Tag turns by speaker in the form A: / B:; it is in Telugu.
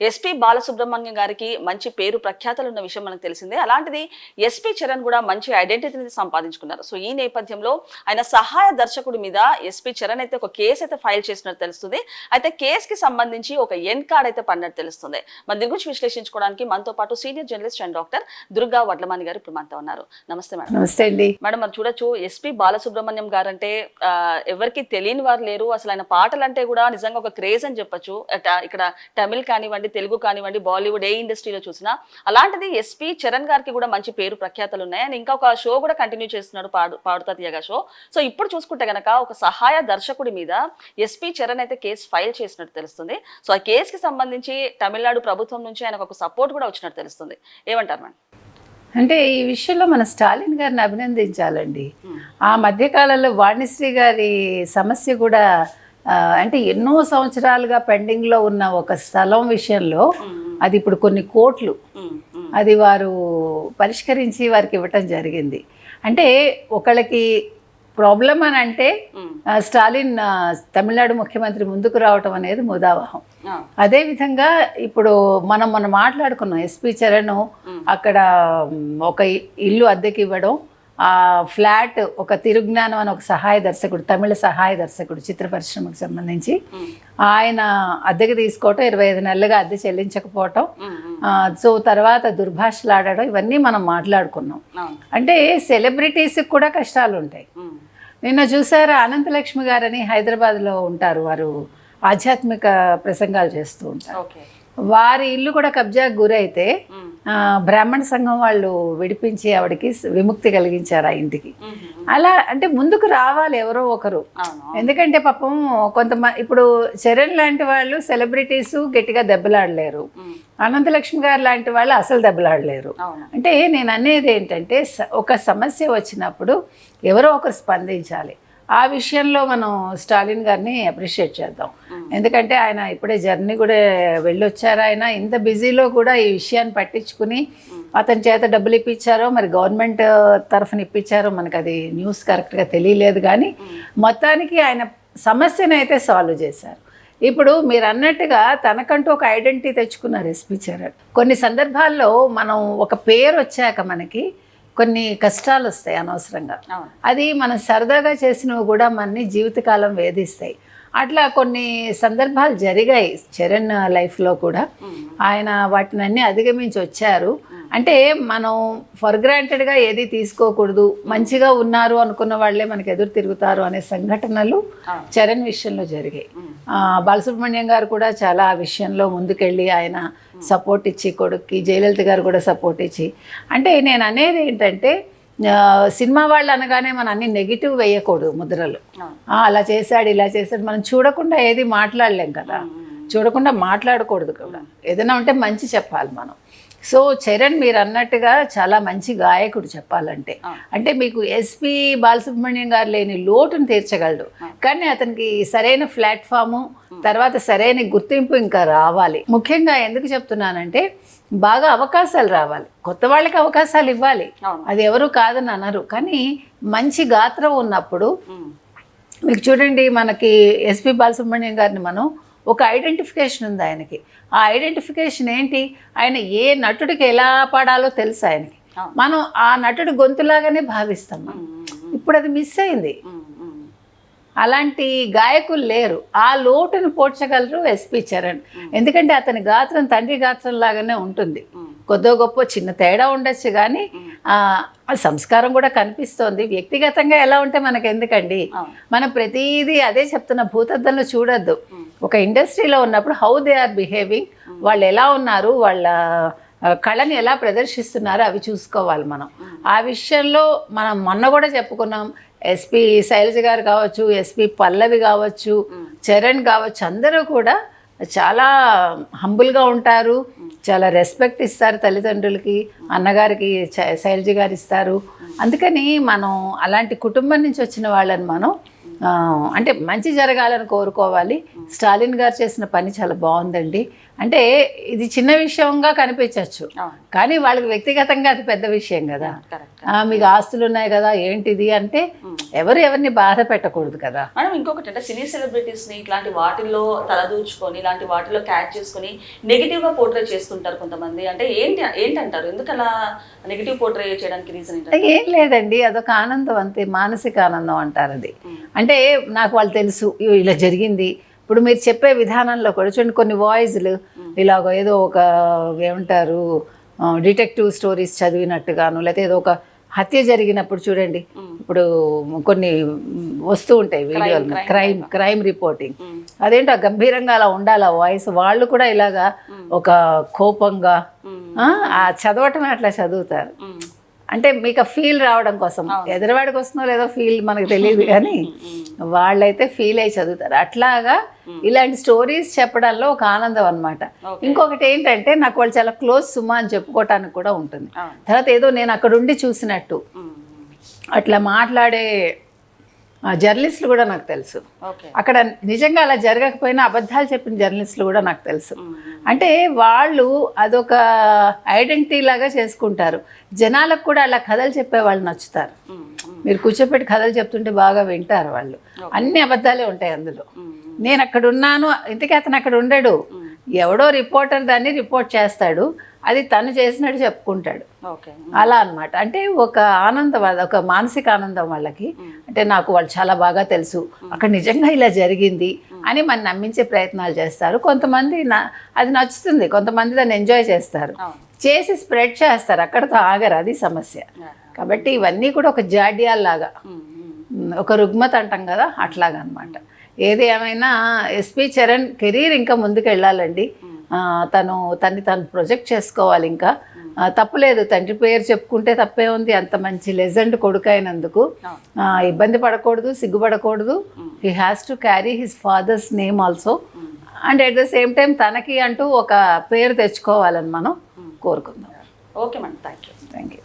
A: ఎస్పీ బాలసుబ్రహ్మణ్యం గారికి మంచి పేరు ప్రఖ్యాతలు ఉన్న విషయం మనకు తెలిసిందే. అలాంటిది ఎస్పీ చరణ్ కూడా మంచి ఐడెంటిటీని సంపాదించుకున్నారు. సో ఈ నేపథ్యంలో ఆయన సహాయ దర్శకుడి మీద ఎస్పీ చరణ్ అయితే ఒక కేసు అయితే ఫైల్ చేసినట్టు తెలుస్తుంది. అయితే కేసుకి సంబంధించి ఒక ఎన్ కార్డ్ అయితే పడినట్టు తెలుస్తుంది. మరి దీని గురించి విశ్లేషించుకోవడానికి మనతో పాటు senior journalist and doctor Durga Vadlamani గారు ఇప్పుడు మనతో ఉన్నారు. నమస్తే మేడం.
B: నమస్తే అండి
A: మేడం. మరి చూడొచ్చు, ఎస్పీ బాలసుబ్రహ్మణ్యం గారు అంటే ఎవరికి తెలియని వారు లేరు. అసలు ఆయన పాటలు అంటే కూడా నిజంగా ఒక క్రేజ్ అని చెప్పొచ్చు. ఇక్కడ తమిళ్ కానివ్వండి, తెలుగు కానివ్వండి, బాలీవుడ్ ఏ ఇండస్ట్రీలో చూసినా. అలాంటిది ఎస్పీ చరణ్ గారికి కూడా మంచి పేరు ప్రఖ్యాతలు ఉన్నాయి. అండ్ ఇంకా ఒక షో కూడా కంటిన్యూ చేస్తున్నాడు, పాడుతా తీయగా షో. సో ఇప్పుడు చూసుకుంటే గనక ఒక సహాయ దర్శకుడి మీద ఎస్పీ చరణ్ అయితే కేసు ఫైల్ చేసినట్టు తెలుస్తుంది. సో ఆ కేసుకి సంబంధించి తమిళనాడు ప్రభుత్వం నుంచి ఆయనకు ఒక సపోర్ట్ కూడా వచ్చినట్టు తెలుస్తుంది. ఏమంటారు మేడం?
B: అంటే ఈ విషయంలో మన స్టాలిన్ గారిని అభినందించాలండి. ఆ మధ్యకాలంలో వాణిశ్రీ గారి సమస్య కూడా అంటే ఎన్నో సంవత్సరాలుగా పెండింగ్లో ఉన్న ఒక స్థలం విషయంలో అది ఇప్పుడు కొన్ని కోట్లు అది వారు పరిష్కరించి వారికి ఇవ్వటం జరిగింది. అంటే ఒకళ్ళకి ప్రాబ్లం అని అంటే స్టాలిన్ తమిళనాడు ముఖ్యమంత్రి ముందుకు రావటం అనేది ముదావహం. అదేవిధంగా ఇప్పుడు మనం మాట్లాడుకున్నాం, ఎస్పీ చరణ్ అక్కడ ఒక ఇల్లు అద్దెకి ఇవ్వడం, ఆ ఫ్లాట్ ఒక తిరుజ్ఞానం అని ఒక సహాయ దర్శకుడు, తమిళ సహాయ దర్శకుడు, చిత్ర పరిశ్రమకు సంబంధించి ఆయన అద్దెకి తీసుకోవటం, 25 నెలలుగా అద్దె చెల్లించకపోవటం, సో తర్వాత దుర్భాషలాడడం, ఇవన్నీ మనం మాట్లాడుకున్నాం. అంటే సెలబ్రిటీస్కి కూడా కష్టాలు ఉంటాయి. నిన్న చూసారా, అనంతలక్ష్మి గారని హైదరాబాద్లో ఉంటారు, వారు ఆధ్యాత్మిక ప్రసంగాలు చేస్తూ ఉంటారు. వారి ఇల్లు కూడా కబ్జాకు గురైతే బ్రాహ్మణ సంఘం వాళ్ళు విడిపించి ఆవిడకి విముక్తి కలిగించారు ఆ ఇంటికి. అలా అంటే ముందుకు రావాలి ఎవరో ఒకరు. ఎందుకంటే పాపం కొంతమంది ఇప్పుడు చరణ్ లాంటి వాళ్ళు సెలబ్రిటీస్ గట్టిగా దెబ్బలాడలేరు, అనంతలక్ష్మి గారు లాంటి వాళ్ళు అసలు దెబ్బలాడలేరు. అంటే నేను అనేది ఏంటంటే ఒక సమస్య వచ్చినప్పుడు ఎవరో ఒకరు స్పందించాలి. ఆ విషయంలో మనం స్టాలిన్ గారిని అప్రిషియేట్ చేద్దాం. ఎందుకంటే ఆయన ఇప్పుడే జర్నీ కూడా వెళ్ళొచ్చారు. ఆయన ఇంత బిజీలో కూడా ఈ విషయాన్ని పట్టించుకుని అతని చేత డబ్బులు ఇప్పించారో, మరి గవర్నమెంట్ తరఫున ఇప్పించారో మనకు అది న్యూస్ కరెక్ట్గా తెలియలేదు. కానీ మొత్తానికి ఆయన సమస్యను అయితే సాల్వ్ చేశారు. ఇప్పుడు మీరు అన్నట్టుగా తనకంటూ ఒక ఐడెంటిటీ తెచ్చుకున్నారు ఎస్పీ చరణ్. కొన్ని సందర్భాల్లో మనం ఒక పేరు వచ్చాక మనకి కొన్ని కష్టాలు వస్తాయి అనవసరంగా. అది మనం సరదాగా చేసినవి కూడా మనని జీవితకాలం వేధిస్తాయి. అట్లా కొన్ని సందర్భాలు జరిగాయి చరణ్ లైఫ్లో కూడా. ఆయన వాటిని అన్నీ అధిగమించి వచ్చారు. అంటే మనం ఫర్ గ్రాంటెడ్గా ఏది తీసుకోకూడదు. మంచిగా ఉన్నారు అనుకున్న వాళ్ళే మనకు ఎదురు తిరుగుతారు అనే సంఘటనలు చరణ్ విషయంలో జరిగాయి. బాలసుబ్రహ్మణ్యం గారు కూడా చాలా ఆ విషయంలో ముందుకెళ్ళి ఆయన సపోర్ట్ ఇచ్చి, కొడుక్కి జయలలిత గారు కూడా సపోర్ట్ ఇచ్చి. అంటే నేను అనేది ఏంటంటే సినిమా వాళ్ళు అనగానే మనం అన్ని నెగిటివ్ వేయకూడదు ముద్రలు. అలా చేశాడు, ఇలా చేశాడు, మనం చూడకుండా ఏది మాట్లాడలేం కదా, చూడకుండా మాట్లాడకూడదు కూడా. ఏదైనా ఉంటే మంచి చెప్పాలి మనం. సో చరణ్ మీరు అన్నట్టుగా చాలా మంచి గాయకుడు చెప్పాలంటే. అంటే మీకు ఎస్పీ బాలసుబ్రహ్మణ్యం గారు లేని లోటును తీర్చగలడు. కానీ అతనికి సరైన ప్లాట్ఫాము, తర్వాత సరైన గుర్తింపు ఇంకా రావాలి. ముఖ్యంగా ఎందుకు చెప్తున్నానంటే బాగా అవకాశాలు రావాలి, కొత్త వాళ్ళకి అవకాశాలు ఇవ్వాలి, అది ఎవరు కాదని అనరు. కానీ మంచి గాత్రం ఉన్నప్పుడు మీకు చూడండి, మనకి ఎస్పీ బాలసుబ్రహ్మణ్యం గారిని మనం ఒక ఐడెంటిఫికేషన్ ఉంది ఆయనకి. ఆ ఐడెంటిఫికేషన్ ఏంటి? ఆయన ఏ నటుడికి ఎలా పాడాలో తెలుసు ఆయనకి. మనం ఆ నటుడి గొంతులాగానే భావిస్తాం మనం. ఇప్పుడు అది మిస్ అయింది. అలాంటి గాయకులు లేరు. ఆ లోటును పోడ్చగలరు ఎస్పీ చరణ్. ఎందుకంటే అతని గాత్రం తండ్రి గాత్రం లాగానే ఉంటుంది. కొద్దో గొప్ప చిన్న తేడా ఉండొచ్చు, కానీ సంస్కారం కూడా కనిపిస్తోంది. వ్యక్తిగతంగా ఎలా ఉంటే మనకు ఎందుకండి, మనం ప్రతిదీ అదే చెప్తున్న భూతద్దంలో చూడొద్దు. ఒక ఇండస్ట్రీలో ఉన్నప్పుడు హౌ దే ఆర్ బిహేవింగ్, వాళ్ళు ఎలా ఉన్నారు, వాళ్ళ కళని ఎలా ప్రదర్శిస్తున్నారు, అవి చూసుకోవాలి మనం. ఆ విషయంలో మనం మొన్న కూడా చెప్పుకున్నాం, ఎస్పీ శైలజ గారు కావచ్చు, ఎస్పీ పల్లవి కావచ్చు, చరణ్ కావచ్చు, అందరూ కూడా చాలా హంబుల్గా ఉంటారు, చాలా రెస్పెక్ట్ ఇస్తారు తల్లిదండ్రులకి, అన్నగారికి శైలజ గారు ఇస్తారు. అందుకని మనం అలాంటి కుటుంబం నుంచి వచ్చిన వాళ్ళని మనం అంటే మంచి జరగాలని కోరుకోవాలి. స్టాలిన్ గారు చేసిన పని చాలా బాగుందండి. అంటే ఇది చిన్న విషయంగా కనిపించవచ్చు, కానీ వాళ్ళకి వ్యక్తిగతంగా అది పెద్ద విషయం కదా.
A: కరెక్ట్.
B: మీకు ఆస్తులు ఉన్నాయి కదా ఏంటిది అంటే ఎవరిని బాధ పెట్టకూడదు కదా.
A: మేడం ఇంకొకటి అంటే సినీ సెలబ్రిటీస్ ని ఇట్లాంటి వాటిల్లో తలదూచుకొని ఇలాంటి వాటిల్లో క్యాచ్ చేసుకొని నెగిటివ్ గా పోర్ట్రే చేస్తుంటారు కొంతమంది. అంటే ఏంటంటారు, ఎందుకు అలా నెగిటివ్ పోర్ట్రే చేయడానికి రీజన్ ఏంటంటే?
B: ఏం లేదండి, అదొక ఆనందం అంతే, మానసిక ఆనందం అంటారు అది. అంటే నాకు వాళ్ళు తెలుసు ఇలా జరిగింది. ఇప్పుడు మీరు చెప్పే విధానంలో కూడా చూడండి, కొన్ని వాయిస్లు ఇలాగ ఏదో ఒక ఏమంటారు డిటెక్టివ్ స్టోరీస్ చదివినట్టుగాను, లేకపోతే ఏదో ఒక హత్య జరిగినప్పుడు చూడండి, ఇప్పుడు కొన్ని వస్తూ ఉంటాయి వీడియోలు, క్రైమ్ రిపోర్టింగ్, అదేంటో గంభీరంగా అలా ఉండాలి ఆ వాయిస్. వాళ్ళు కూడా ఇలాగా ఒక కోపంగా చదవటమే అట్లా చదువుతారు. అంటే మీకు ఫీల్ రావడం కోసం, ఎదురువాడికి వస్తుందో లేదో ఫీల్ మనకు తెలియదు, కానీ వాళ్ళైతే ఫీల్ అయ్యి చదువుతారు. అట్లాగా ఇలాంటి స్టోరీస్ చెప్పడంలో ఒక ఆనందం అనమాట. ఇంకొకటి ఏంటంటే నాకు వాళ్ళు చాలా క్లోజ్ సుమా అని చెప్పుకోవటానికి కూడా ఉంటుంది. తర్వాత ఏదో నేను అక్కడ ఉండి చూసినట్టు అట్లా మాట్లాడే జర్నలిస్టులు కూడా నాకు తెలుసు. అక్కడ నిజంగా అలా జరగకపోయినా అబద్ధాలు చెప్పిన జర్నలిస్టులు కూడా నాకు తెలుసు. అంటే వాళ్ళు అదొక ఐడెంటిటీ లాగా చేసుకుంటారు. జనాలకు కూడా అలా కథలు చెప్పే వాళ్ళు నచ్చుతారు. మీరు కూర్చోపెట్టి కథలు చెప్తుంటే బాగా వింటారు వాళ్ళు. అన్ని అబద్ధాలే ఉంటాయి అందులో. నేను అక్కడ ఉన్నాను, ఇంతకీ అతను అక్కడ ఉండడు, ఎవడో రిపోర్టర్ దాన్ని రిపోర్ట్ చేస్తాడు, అది తను చేసినట్టు చెప్పుకుంటాడు. అలా అన్నమాట. అంటే ఒక ఆనందం, ఒక మానసిక ఆనందం వాళ్ళకి. అంటే నాకు వాళ్ళు చాలా బాగా తెలుసు, అక్కడ నిజంగా ఇలా జరిగింది అని మన నమ్మించే ప్రయత్నాలు చేస్తారు. కొంతమంది అది నచ్చుతుంది, కొంతమంది దాన్ని ఎంజాయ్ చేస్తారు, చేసి స్ప్రెడ్ చేస్తారు, అక్కడితో ఆగరు, అది సమస్య. కాబట్టి ఇవన్నీ కూడా ఒక జాడ్యాల్లాగా, ఒక రుగ్మత అంటాం కదా, అట్లాగా అనమాట. ఏది ఏమైనా ఎస్పి చరణ్ కెరీర్ ఇంకా ముందుకు వెళ్ళాలండి. తను ప్రొజెక్ట్ చేసుకోవాలి. ఇంకా తప్పులేదు, తండ్రి పేరు చెప్పుకుంటే తప్పే ఉంది. అంత మంచి లెజెండ్ కొడుకు అయినందుకు ఇబ్బంది పడకూడదు, సిగ్గుపడకూడదు. He has to carry his father's name also, and at the same time తనకి అంటూ ఒక పేరు తెచ్చుకోవాలని మనం కోరుకుందాం.
A: Okay madam, thank you.